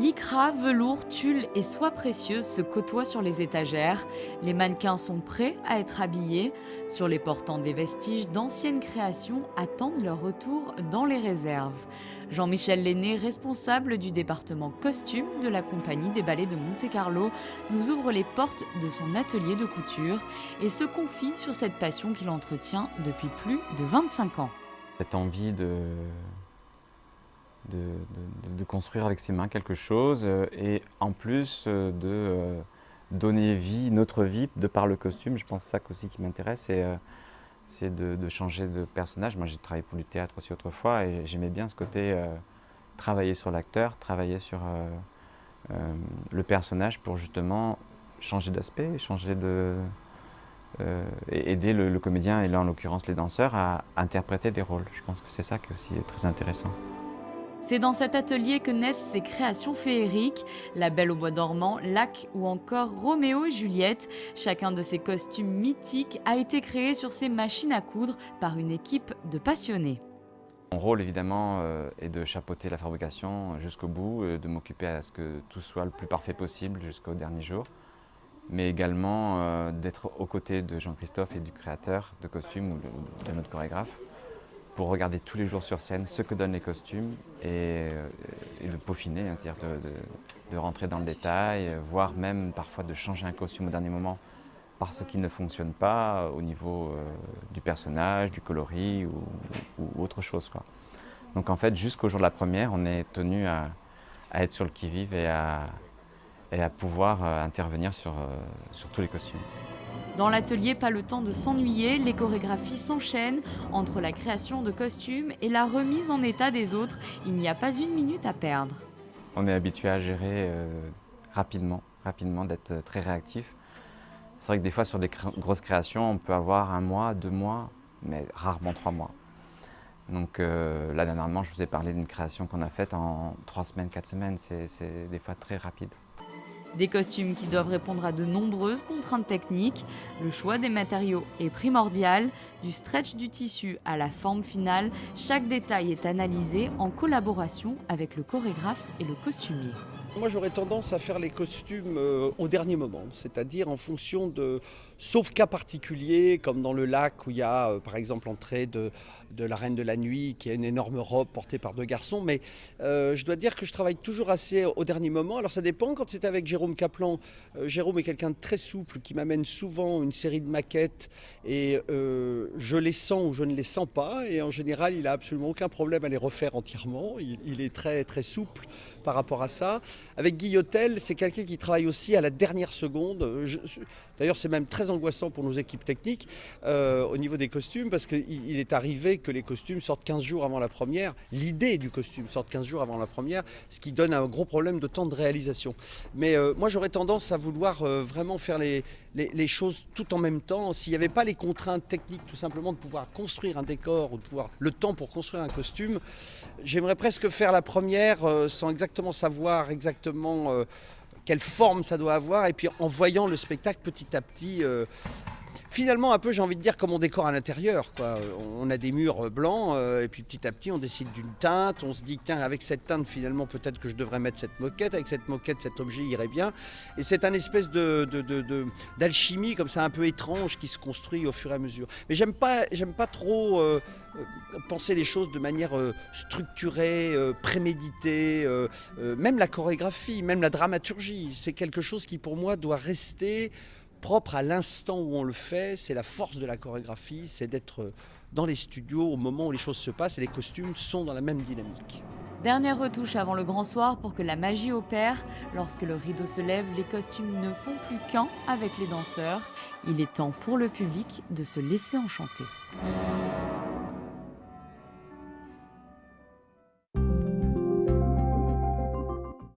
Lycra, velours, tulle et soie précieuse se côtoient sur les étagères. Les mannequins sont prêts à être habillés. Sur les portants, des vestiges d'anciennes créations attendent leur retour dans les réserves. Jean-Michel Lenné, responsable du département costume de la compagnie des ballets de Monte-Carlo, nous ouvre les portes de son atelier de couture et se confie sur cette passion qu'il entretient depuis plus de 25 ans. Cette envie de construire avec ses mains quelque chose et en plus de donner vie, notre vie, de par le costume. Je pense que c'est ça aussi qui m'intéresse, c'est de changer de personnage. Moi j'ai travaillé pour du théâtre aussi autrefois et j'aimais bien ce côté travailler sur l'acteur, travailler sur le personnage pour justement changer d'aspect, et aider le comédien, et là en l'occurrence les danseurs, à interpréter des rôles. Je pense que c'est ça qui aussi est très intéressant. C'est dans cet atelier que naissent ces créations féeriques, La Belle au bois dormant, Lac ou encore Roméo et Juliette. Chacun de ces costumes mythiques a été créé sur ces machines à coudre par une équipe de passionnés. Mon rôle évidemment est de chapeauter la fabrication jusqu'au bout, de m'occuper à ce que tout soit le plus parfait possible jusqu'au dernier jour, mais également d'être aux côtés de Jean-Christophe et du créateur de costumes ou de notre chorégraphe, pour regarder tous les jours sur scène ce que donnent les costumes et de peaufiner, hein, c'est-à-dire de rentrer dans le détail, voire même parfois de changer un costume au dernier moment parce qu'il ne fonctionne pas au niveau du personnage, du coloris ou autre chose, quoi. Donc en fait, jusqu'au jour de la première, on est tenu à être sur le qui-vive et à pouvoir intervenir sur tous les costumes. Dans l'atelier, pas le temps de s'ennuyer, les chorégraphies s'enchaînent entre la création de costumes et la remise en état des autres. Il n'y a pas une minute à perdre. On est habitué à gérer rapidement, d'être très réactif. C'est vrai que des fois sur des grosses créations, on peut avoir 1 mois, 2 mois, mais rarement 3 mois. Donc là dernièrement, je vous ai parlé d'une création qu'on a faite en 3 semaines, 4 semaines, c'est des fois très rapide. Des costumes qui doivent répondre à de nombreuses contraintes techniques. Le choix des matériaux est primordial. Du stretch du tissu à la forme finale, chaque détail est analysé en collaboration avec le chorégraphe et le costumier. Moi j'aurais tendance à faire les costumes au dernier moment, c'est-à-dire en fonction sauf cas particuliers comme dans le Lac où il y a par exemple l'entrée de la Reine de la Nuit qui a une énorme robe portée par 2 garçons, mais je dois dire que je travaille toujours assez au dernier moment. Alors ça dépend, quand c'est avec Jérôme Kaplan, Jérôme est quelqu'un de très souple qui m'amène souvent une série de maquettes et je les sens ou je ne les sens pas, et en général il n'a absolument aucun problème à les refaire entièrement, il est très très souple par rapport à ça. Avec Guy Hôtel, c'est quelqu'un qui travaille aussi à la dernière seconde. D'ailleurs, c'est même très angoissant pour nos équipes techniques au niveau des costumes, parce qu'il est arrivé que les costumes sortent 15 jours avant la première. L'idée du costume sort 15 jours avant la première, ce qui donne un gros problème de temps de réalisation. Mais moi, j'aurais tendance à vouloir vraiment faire les choses tout en même temps. S'il n'y avait pas les contraintes techniques, tout simplement de pouvoir construire un décor ou de pouvoir le temps pour construire un costume, j'aimerais presque faire la première sans exactement savoir quelle forme ça doit avoir, et puis en voyant le spectacle petit à petit, finalement un peu, j'ai envie de dire, comme on décore à l'intérieur, quoi. On a des murs blancs et puis petit à petit on décide d'une teinte, on se dit tiens, avec cette teinte finalement peut-être que je devrais mettre cette moquette, avec cette moquette cet objet irait bien, et c'est un espèce d'alchimie comme ça un peu étrange qui se construit au fur et à mesure. Mais j'aime pas trop penser les choses de manière structurée, préméditée, même la chorégraphie, même la dramaturgie, c'est quelque chose qui pour moi doit rester propre à l'instant où on le fait. C'est la force de la chorégraphie, c'est d'être dans les studios au moment où les choses se passent, et les costumes sont dans la même dynamique. Dernière retouche avant le grand soir pour que la magie opère. Lorsque le rideau se lève, les costumes ne font plus qu'un avec les danseurs. Il est temps pour le public de se laisser enchanter.